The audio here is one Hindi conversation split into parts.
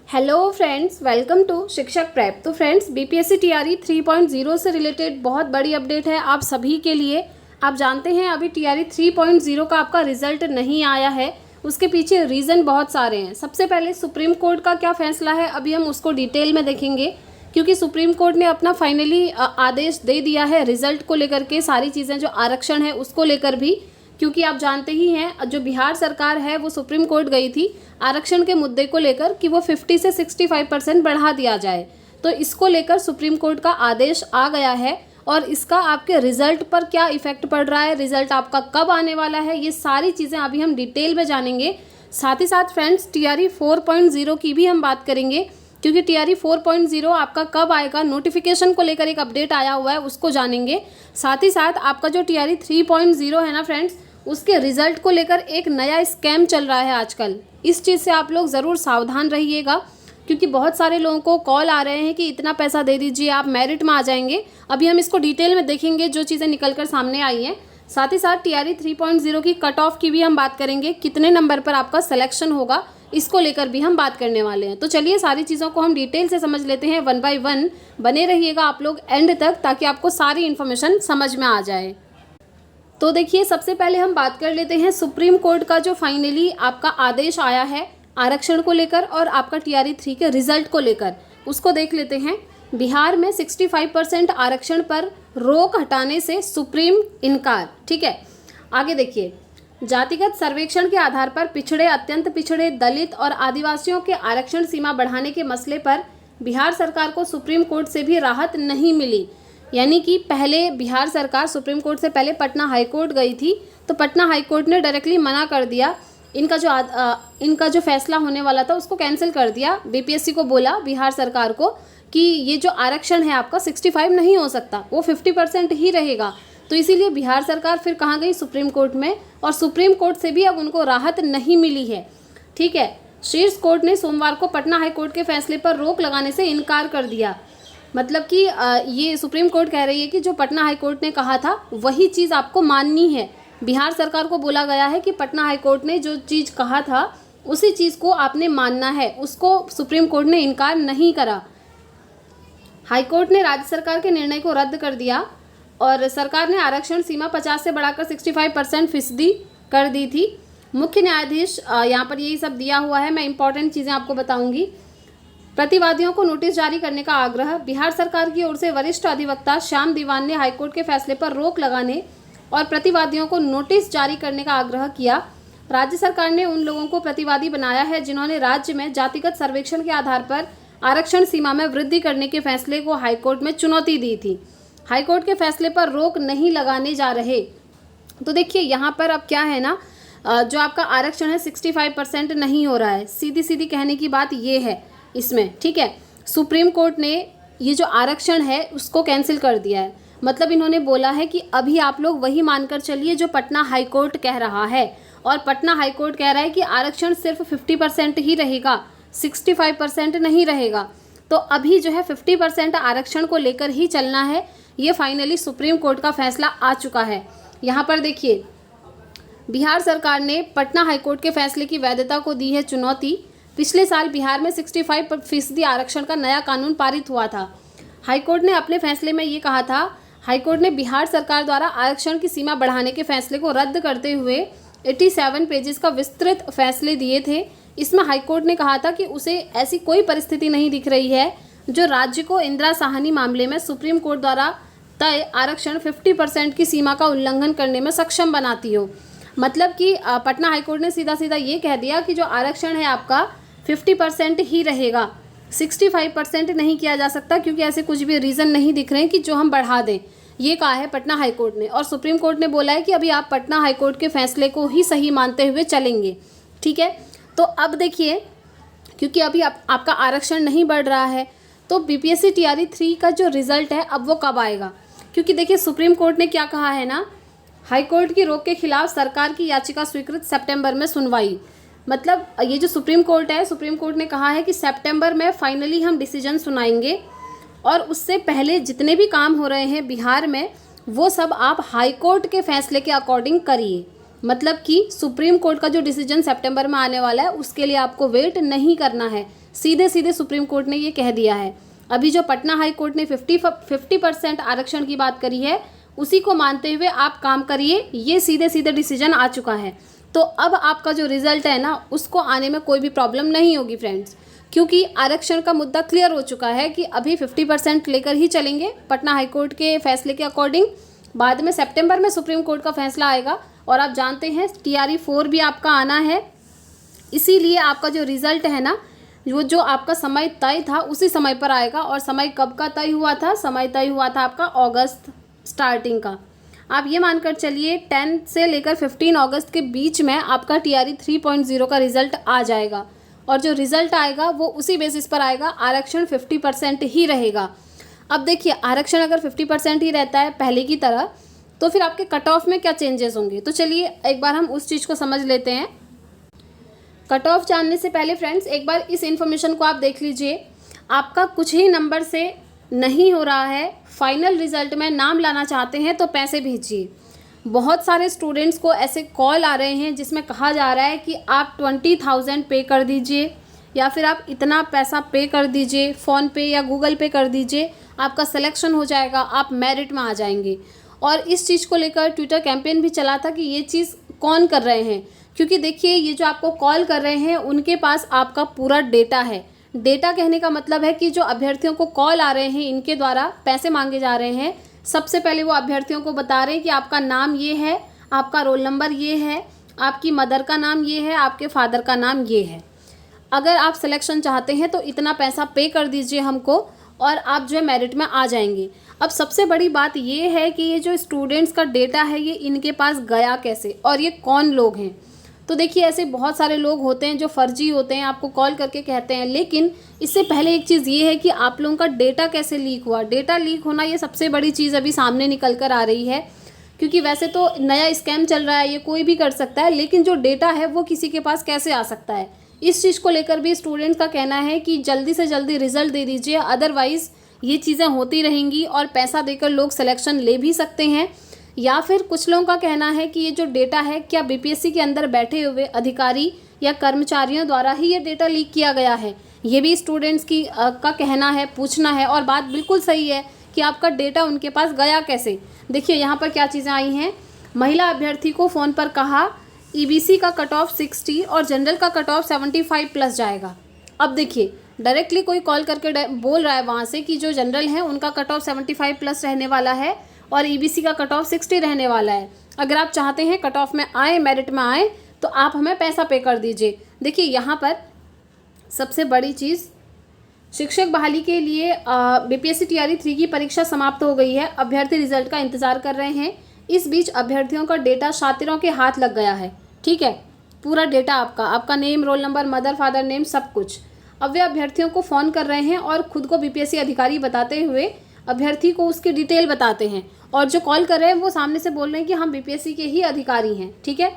हेलो फ्रेंड्स, वेलकम टू शिक्षक प्रेप। तो फ्रेंड्स, बीपीएससी टीआरई 3.0 से रिलेटेड बहुत बड़ी अपडेट है आप सभी के लिए। आप जानते हैं अभी टीआरई 3.0 का आपका रिजल्ट नहीं आया है। उसके पीछे रीज़न बहुत सारे हैं। सबसे पहले सुप्रीम कोर्ट का क्या फैसला है, अभी हम उसको डिटेल में देखेंगे, क्योंकि सुप्रीम कोर्ट ने अपना फाइनली आदेश दे दिया है रिजल्ट को लेकर के, सारी चीज़ें जो आरक्षण है उसको लेकर भी। क्योंकि आप जानते ही हैं जो बिहार सरकार है वो सुप्रीम कोर्ट गई थी आरक्षण के मुद्दे को लेकर कि वो 50 से 65% बढ़ा दिया जाए। तो इसको लेकर सुप्रीम कोर्ट का आदेश आ गया है और इसका आपके रिजल्ट पर क्या इफेक्ट पड़ रहा है, रिजल्ट आपका कब आने वाला है, ये सारी चीज़ें अभी हम डिटेल में जानेंगे। साथ ही साथ फ्रेंड्स, टीआरई 4.0 की भी हम बात करेंगे, क्योंकि टीआरई 4.0 आपका कब आएगा, नोटिफिकेशन को लेकर एक अपडेट आया हुआ है, उसको जानेंगे। साथ ही साथ आपका जो टीआरई 3.0 है ना फ्रेंड्स, उसके रिजल्ट को लेकर एक नया स्कैम चल रहा है आजकल। इस चीज़ से आप लोग ज़रूर सावधान रहिएगा, क्योंकि बहुत सारे लोगों को कॉल आ रहे हैं कि इतना पैसा दे दीजिए आप मेरिट में आ जाएंगे। अभी हम इसको डिटेल में देखेंगे जो चीज़ें निकल कर सामने आई हैं। साथ ही साथ टीआरई 3.0 की कट ऑफ की भी हम बात करेंगे, कितने नंबर पर आपका सिलेक्शन होगा, इसको लेकर भी हम बात करने वाले हैं। तो चलिए सारी चीज़ों को हम डिटेल से समझ लेते हैं, वन बाय वन। बने रहिएगा आप लोग एंड तक, ताकि आपको सारी इन्फॉर्मेशन समझ में आ जाए। तो देखिए, सबसे पहले हम बात कर लेते हैं सुप्रीम कोर्ट का जो फाइनली आपका आदेश आया है आरक्षण को लेकर और आपका टीआरई 3 के रिजल्ट को लेकर, उसको देख लेते हैं। बिहार में 65% आरक्षण पर रोक हटाने से सुप्रीम इनकार। ठीक है, आगे देखिए। जातिगत सर्वेक्षण के आधार पर पिछड़े, अत्यंत पिछड़े, दलित और आदिवासियों के आरक्षण सीमा बढ़ाने के मसले पर बिहार सरकार को सुप्रीम कोर्ट से भी राहत नहीं मिली। यानी कि पहले बिहार सरकार सुप्रीम कोर्ट से पहले पटना हाई कोर्ट गई थी, तो पटना हाई कोर्ट ने डायरेक्टली मना कर दिया। इनका जो फैसला होने वाला था उसको कैंसिल कर दिया। बीपीएससी को बोला, बिहार सरकार को, कि ये जो आरक्षण है आपका 65 नहीं हो सकता, वो 50% ही रहेगा। तो इसीलिए बिहार सरकार फिर कहाँ गई, सुप्रीम कोर्ट में, और सुप्रीम कोर्ट से भी अब उनको राहत नहीं मिली है। ठीक है, शीर्ष कोर्ट ने सोमवार को पटना हाई कोर्ट के फैसले पर रोक लगाने से इनकार कर दिया। मतलब कि ये सुप्रीम कोर्ट कह रही है कि जो पटना हाई कोर्ट ने कहा था वही चीज़ आपको माननी है। बिहार सरकार को बोला गया है कि पटना हाई कोर्ट ने जो चीज़ कहा था उसी चीज़ को आपने मानना है, उसको सुप्रीम कोर्ट ने इनकार नहीं करा। हाई कोर्ट ने राज्य सरकार के निर्णय को रद्द कर दिया और सरकार ने आरक्षण सीमा 50 से बढ़ाकर 65% कर दी थी। मुख्य न्यायाधीश यहाँ पर यही सब दिया हुआ है, मैं इंपॉर्टेंट चीज़ें आपको बताऊँगी। प्रतिवादियों को नोटिस जारी करने का आग्रह। बिहार सरकार की ओर से वरिष्ठ अधिवक्ता श्याम दीवान ने हाईकोर्ट के फैसले पर रोक लगाने और प्रतिवादियों को नोटिस जारी करने का आग्रह किया। राज्य सरकार ने उन लोगों को प्रतिवादी बनाया है जिन्होंने राज्य में जातिगत सर्वेक्षण के आधार पर आरक्षण सीमा में वृद्धि करने के फैसले को हाईकोर्ट में चुनौती दी थी। हाईकोर्ट के फैसले पर रोक नहीं लगाने जा रहे। तो देखिए, यहाँ पर अब क्या है ना, जो आपका आरक्षण है 65% नहीं हो रहा है। सीधी सीधी कहने की बात ये है इसमें। ठीक है, सुप्रीम कोर्ट ने ये जो आरक्षण है उसको कैंसिल कर दिया है। मतलब इन्होंने बोला है कि अभी आप लोग वही मानकर चलिए जो पटना हाई कोर्ट कह रहा है, और पटना हाई कोर्ट कह रहा है कि आरक्षण सिर्फ 50% ही रहेगा, 65% नहीं रहेगा। तो अभी जो है 50% आरक्षण को लेकर ही चलना है। ये फाइनली सुप्रीम कोर्ट का फैसला आ चुका है। यहाँ पर देखिए, बिहार सरकार ने पटना हाई कोर्ट के फैसले की वैधता को दी है चुनौती। पिछले साल बिहार में 65% आरक्षण का नया कानून पारित हुआ था। हाईकोर्ट ने अपने फैसले में ये कहा था, हाईकोर्ट ने बिहार सरकार द्वारा आरक्षण की सीमा बढ़ाने के फैसले को रद्द करते हुए 87 पेजेस का विस्तृत फैसले दिए थे। इसमें हाईकोर्ट ने कहा था कि उसे ऐसी कोई परिस्थिति नहीं दिख रही है जो राज्य को इंदिरा साहनी मामले में सुप्रीम कोर्ट द्वारा तय आरक्षण 50% की सीमा का उल्लंघन करने में सक्षम बनाती हो। मतलब कि पटना हाईकोर्ट ने सीधा सीधा ये कह दिया कि जो आरक्षण है आपका 50% ही रहेगा, 65% नहीं किया जा सकता, क्योंकि ऐसे कुछ भी रीज़न नहीं दिख रहे हैं कि जो हम बढ़ा दें। ये कहा है पटना हाई कोर्ट ने, और सुप्रीम कोर्ट ने बोला है कि अभी आप पटना हाई कोर्ट के फैसले को ही सही मानते हुए चलेंगे। ठीक है, तो अब देखिए, क्योंकि अभी आपका आरक्षण नहीं बढ़ रहा है, तो बीपीएससी टीआरई 3 का जो रिजल्ट है अब वो कब आएगा। क्योंकि देखिए, सुप्रीम कोर्ट ने क्या कहा है ना, हाईकोर्ट की रोक के खिलाफ सरकार की याचिका स्वीकृत, सितंबर में सुनवाई। मतलब ये जो सुप्रीम कोर्ट है, सुप्रीम कोर्ट ने कहा है कि सितंबर में फाइनली हम डिसीजन सुनाएंगे, और उससे पहले जितने भी काम हो रहे हैं बिहार में वो सब आप हाई कोर्ट के फैसले के अकॉर्डिंग करिए। मतलब कि सुप्रीम कोर्ट का जो डिसीजन सितंबर में आने वाला है उसके लिए आपको वेट नहीं करना है, सीधे सीधे सुप्रीम कोर्ट ने ये कह दिया है। अभी जो पटना हाई कोर्ट ने 50% आरक्षण की बात करी है उसी को मानते हुए आप काम करिए, ये सीधे सीधे डिसीजन आ चुका है। तो अब आपका जो रिजल्ट है ना उसको आने में कोई भी प्रॉब्लम नहीं होगी फ्रेंड्स, क्योंकि आरक्षण का मुद्दा क्लियर हो चुका है कि अभी 50% लेकर ही चलेंगे पटना हाई कोर्ट के फैसले के अकॉर्डिंग। बाद में सितंबर में सुप्रीम कोर्ट का फैसला आएगा और आप जानते हैं TRE 4 भी आपका आना है, इसीलिए आपका जो रिज़ल्ट है ना वो जो आपका समय तय था उसी समय पर आएगा। और समय कब का तय हुआ था? समय तय हुआ था आपका अगस्त स्टार्टिंग का। आप ये मानकर चलिए 10 से लेकर 15 अगस्त के बीच में आपका TRE 3.0 का रिज़ल्ट आ जाएगा। और जो रिज़ल्ट आएगा वो उसी बेसिस पर आएगा, आरक्षण 50% ही रहेगा। अब देखिए आरक्षण अगर 50% ही रहता है पहले की तरह तो फिर आपके कट ऑफ में क्या चेंजेस होंगे, तो चलिए एक बार हम उस चीज़ को समझ लेते हैं। कट ऑफ जानने से पहले फ्रेंड्स एक बार इस इन्फॉर्मेशन को आप देख लीजिए। आपका कुछ ही नंबर से नहीं हो रहा है, फाइनल रिजल्ट में नाम लाना चाहते हैं तो पैसे भेजिए। बहुत सारे स्टूडेंट्स को ऐसे कॉल आ रहे हैं जिसमें कहा जा रहा है कि आप 20,000 पे कर दीजिए या फिर आप इतना पैसा पे कर दीजिए, फ़ोन पे या गूगल पे कर दीजिए, आपका सिलेक्शन हो जाएगा, आप मेरिट में आ जाएंगे। और इस चीज़ को लेकर ट्विटर कैंपेन भी चला था कि ये चीज़ कौन कर रहे हैं, क्योंकि देखिए ये जो आपको कॉल कर रहे हैं उनके पास आपका पूरा डेटा है। डेटा कहने का मतलब है कि जो अभ्यर्थियों को कॉल आ रहे हैं इनके द्वारा पैसे मांगे जा रहे हैं, सबसे पहले वो अभ्यर्थियों को बता रहे हैं कि आपका नाम ये है, आपका रोल नंबर ये है, आपकी मदर का नाम ये है, आपके फादर का नाम ये है। अगर आप सिलेक्शन चाहते हैं तो इतना पैसा पे कर दीजिए हमको और आप जो है मेरिट में आ जाएंगे। अब सबसे बड़ी बात ये है कि ये जो स्टूडेंट्स का डेटा है ये इनके पास गया कैसे और ये कौन लोग हैं। तो देखिए ऐसे बहुत सारे लोग होते हैं जो फर्जी होते हैं, आपको कॉल करके कहते हैं, लेकिन इससे पहले एक चीज़ ये है कि आप लोगों का डेटा कैसे लीक हुआ। डेटा लीक होना ये सबसे बड़ी चीज़ अभी सामने निकल कर आ रही है, क्योंकि वैसे तो नया स्कैम चल रहा है, ये कोई भी कर सकता है, लेकिन जो डेटा है वो किसी के पास कैसे आ सकता है। इस चीज़ को लेकर भी स्टूडेंट्स का कहना है कि जल्दी से जल्दी रिजल्ट दे दीजिए, अदरवाइज़ ये चीज़ें होती रहेंगी और पैसा देकर लोग सिलेक्शन ले भी सकते हैं। या फिर कुछ लोगों का कहना है कि ये जो डेटा है क्या BPSC के अंदर बैठे हुए अधिकारी या कर्मचारियों द्वारा ही ये डेटा लीक किया गया है। ये भी स्टूडेंट्स का कहना है, पूछना है, और बात बिल्कुल सही है कि आपका डेटा उनके पास गया कैसे। देखिए यहाँ पर क्या चीज़ें आई हैं। महिला अभ्यर्थी को फ़ोन पर कहा EBC का कट ऑफ 60 और जनरल का कट ऑफ 75 प्लस जाएगा। अब देखिए डायरेक्टली कोई कॉल करके बोल रहा है वहाँ से कि जो जनरल हैं उनका कट ऑफ 75 प्लस रहने वाला है और EBC का कट ऑफ 60 रहने वाला है। अगर आप चाहते हैं कट ऑफ में आए, मेरिट में आए, तो आप हमें पैसा पे कर दीजिए। देखिए यहाँ पर सबसे बड़ी चीज़, शिक्षक बहाली के लिए BPSC TRE 3 की परीक्षा समाप्त हो गई है। अभ्यर्थी रिजल्ट का इंतज़ार कर रहे हैं। इस बीच अभ्यर्थियों का डेटा शातिरों के हाथ लग गया है। ठीक है, पूरा डेटा आपका name, roll number, mother father name, सब कुछ। अब वे अभ्यर्थियों को फ़ोन कर रहे हैं और खुद को BPSC अधिकारी बताते हुए अभ्यर्थी को उसकी डिटेल बताते हैं, और जो कॉल कर रहे हैं वो सामने से बोल रहे हैं कि हम BPSC के ही अधिकारी हैं। ठीक है,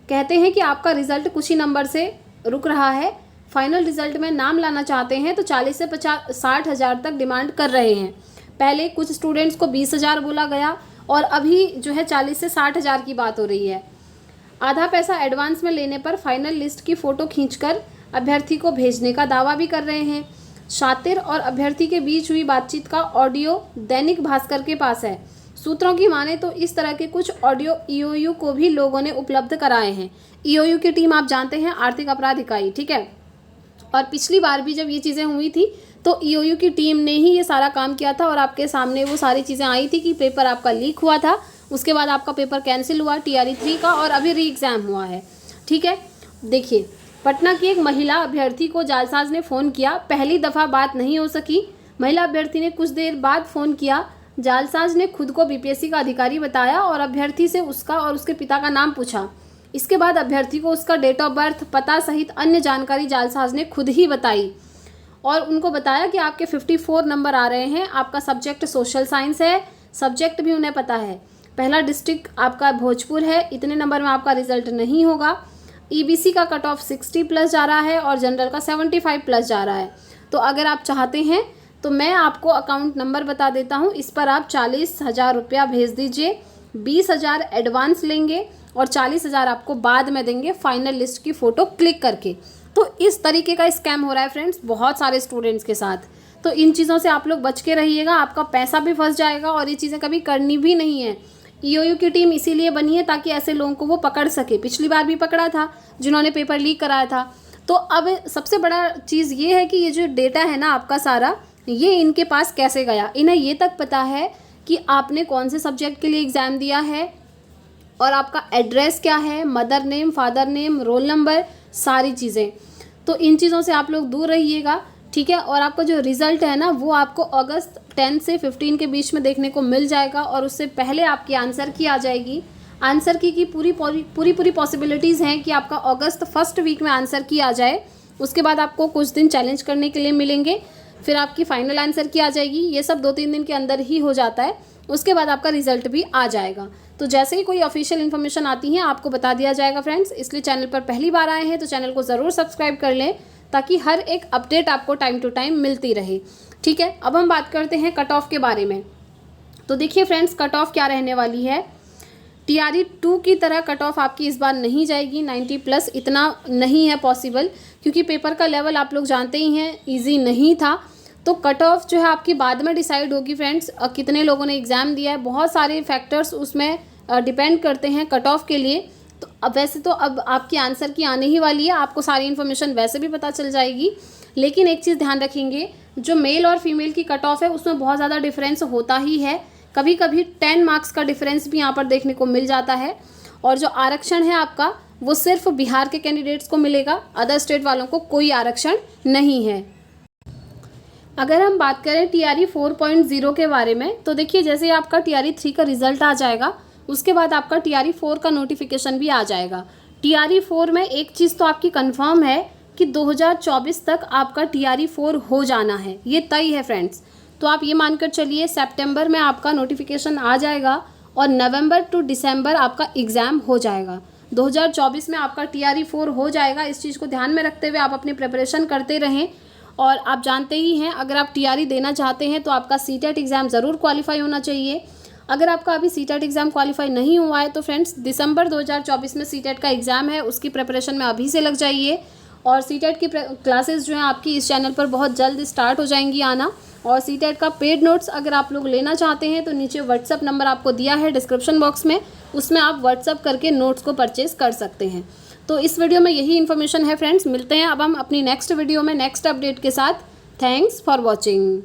कहते हैं कि आपका रिज़ल्ट कुछ ही नंबर से रुक रहा है, फाइनल रिज़ल्ट में नाम लाना चाहते हैं तो 40 से 60 हज़ार तक डिमांड कर रहे हैं। पहले कुछ स्टूडेंट्स को 20,000 बोला गया और अभी जो है 40 से 60 हज़ार की बात हो रही है। आधा पैसा एडवांस में लेने पर फाइनल लिस्ट की फ़ोटो खींचकर अभ्यर्थी को भेजने का दावा भी कर रहे हैं। शातिर और अभ्यर्थी के बीच हुई बातचीत का ऑडियो दैनिक भास्कर के पास है। सूत्रों की माने तो इस तरह के कुछ ऑडियो EOU को भी लोगों ने उपलब्ध कराए हैं। EOU की टीम आप जानते हैं, आर्थिक अपराध इकाई। ठीक है, और पिछली बार भी जब ये चीज़ें हुई थी तो EOU की टीम ने ही ये सारा काम किया था और आपके सामने वो सारी चीज़ें आई थी कि पेपर आपका लीक हुआ था, उसके बाद आपका पेपर कैंसिल हुआ TRE 3 का और अभी री एग्ज़ाम हुआ है। ठीक है, देखिए पटना की एक महिला अभ्यर्थी को जालसाज ने फ़ोन किया। पहली दफ़ा बात नहीं हो सकी। महिला अभ्यर्थी ने कुछ देर बाद फ़ोन किया। जालसाज ने खुद को BPSC का अधिकारी बताया और अभ्यर्थी से उसका और उसके पिता का नाम पूछा। इसके बाद अभ्यर्थी को उसका डेट ऑफ बर्थ, पता सहित अन्य जानकारी जालसाज ने खुद ही बताई और उनको बताया कि आपके 54 नंबर आ रहे हैं, आपका सब्जेक्ट सोशल साइंस है, सब्जेक्ट भी उन्हें पता है, पहला डिस्ट्रिक्ट आपका भोजपुर है, इतने नंबर में आपका रिजल्ट नहीं होगा, EBC का कट ऑफ 60 प्लस जा रहा है और जनरल का 75 प्लस जा रहा है। तो अगर आप चाहते हैं तो मैं आपको अकाउंट नंबर बता देता हूँ, इस पर आप 40,000 रुपया भेज दीजिए, 20,000 एडवांस लेंगे और 40,000 आपको बाद में देंगे फाइनल लिस्ट की फ़ोटो क्लिक करके। तो इस तरीके का स्कैम हो रहा है फ्रेंड्स बहुत सारे स्टूडेंट्स के साथ। तो इन चीज़ों से आप लोग बच के रहिएगा, आपका पैसा भी फंस जाएगा और ये चीज़ें कभी करनी भी नहीं है। ईओयू की टीम इसीलिए बनी है ताकि ऐसे लोगों को वो पकड़ सके। पिछली बार भी पकड़ा था जिन्होंने पेपर लीक कराया था। तो अब सबसे बड़ा चीज़ ये है कि ये जो डेटा है ना आपका सारा, ये इनके पास कैसे गया। इन्हें ये तक पता है कि आपने कौन से सब्जेक्ट के लिए एग्ज़ाम दिया है और आपका एड्रेस क्या है, mother name, father name, roll number, सारी चीज़ें। तो इन चीज़ों से आप लोग दूर रहिएगा, ठीक है। और आपका जो रिज़ल्ट है ना वो आपको अगस्त 10 से 15 के बीच में देखने को मिल जाएगा और उससे पहले आपकी आंसर की आ जाएगी। आंसर की पूरी पॉसिबिलिटीज़ हैं कि आपका अगस्त फर्स्ट वीक में आंसर की आ जाए। उसके बाद आपको कुछ दिन चैलेंज करने के लिए मिलेंगे, फिर आपकी फाइनल आंसर की आ जाएगी। ये सब 2-3 दिन के अंदर ही हो जाता है। उसके बाद आपका रिजल्ट भी आ जाएगा। तो जैसे ही कोई ऑफिशियल इन्फॉर्मेशन आती है आपको बता दिया जाएगा फ्रेंड्स। इसलिए चैनल पर पहली बार आए हैं तो चैनल को ज़रूर सब्सक्राइब कर लें ताकि हर एक अपडेट आपको टाइम टू टाइम मिलती रहे, ठीक है। अब हम बात करते हैं कट ऑफ के बारे में। तो देखिए फ्रेंड्स, कट ऑफ क्या रहने वाली है। TRE 2 की तरह कट ऑफ आपकी इस बार नहीं जाएगी 90+ इतना नहीं है पॉसिबल, क्योंकि पेपर का लेवल आप लोग जानते ही हैं ईजी नहीं था। तो कट ऑफ जो है आपकी बाद में डिसाइड होगी फ्रेंड्स। कितने लोगों ने एग्ज़ाम दिया है, बहुत सारे फैक्टर्स उसमें डिपेंड करते हैं कट ऑफ के लिए। तो अब वैसे तो अब आपकी आंसर की आने ही वाली है, आपको सारी इन्फॉर्मेशन वैसे भी पता चल जाएगी। लेकिन एक चीज़ ध्यान रखेंगे, जो मेल और फीमेल की कट ऑफ है उसमें बहुत ज़्यादा डिफरेंस होता ही है। कभी कभी 10 मार्क्स का डिफरेंस भी यहाँ पर देखने को मिल जाता है। और जो आरक्षण है आपका वो सिर्फ बिहार के कैंडिडेट्स को मिलेगा, अदर स्टेट वालों को कोई आरक्षण नहीं है। अगर हम बात करें TRE 4.0 के बारे में, तो देखिए जैसे आपका TRE 3 का रिजल्ट आ जाएगा उसके बाद आपका TRE 4 का नोटिफिकेशन भी आ जाएगा। TRE 4 में एक चीज़ तो आपकी कंफर्म है कि 2024 तक आपका TRE 4 हो जाना है, ये तय है फ्रेंड्स। तो आप ये मानकर चलिए सितंबर में आपका नोटिफिकेशन आ जाएगा और नवंबर टू दिसंबर आपका एग्ज़ाम हो जाएगा। 2024 में आपका TRE 4 हो जाएगा। इस चीज़ को ध्यान में रखते हुए आप अपनी प्रिपरेशन करते रहें। और आप जानते ही हैं अगर आप TRE देना चाहते हैं तो आपका CTET एग्ज़ाम ज़रूर क्वालिफाई होना चाहिए। अगर आपका अभी CTET एग्ज़ाम क्वालिफाई नहीं हुआ है तो फ्रेंड्स दिसंबर 2024 में CTET का एग्ज़ाम है, उसकी प्रिपरेशन में अभी से लग जाइए। और CTET की क्लासेस जो हैं आपकी इस चैनल पर बहुत जल्द स्टार्ट हो जाएंगी आना। और CTET का पेड नोट्स अगर आप लोग लेना चाहते हैं तो नीचे व्हाट्सअप नंबर आपको दिया है डिस्क्रिप्शन बॉक्स में, उसमें आप व्हाट्सअप करके नोट्स को परचेज़ कर सकते हैं। तो इस वीडियो में यही इन्फॉर्मेशन है फ्रेंड्स। मिलते हैं अब हम अपनी नेक्स्ट वीडियो में नेक्स्ट अपडेट के साथ। Thanks for watching.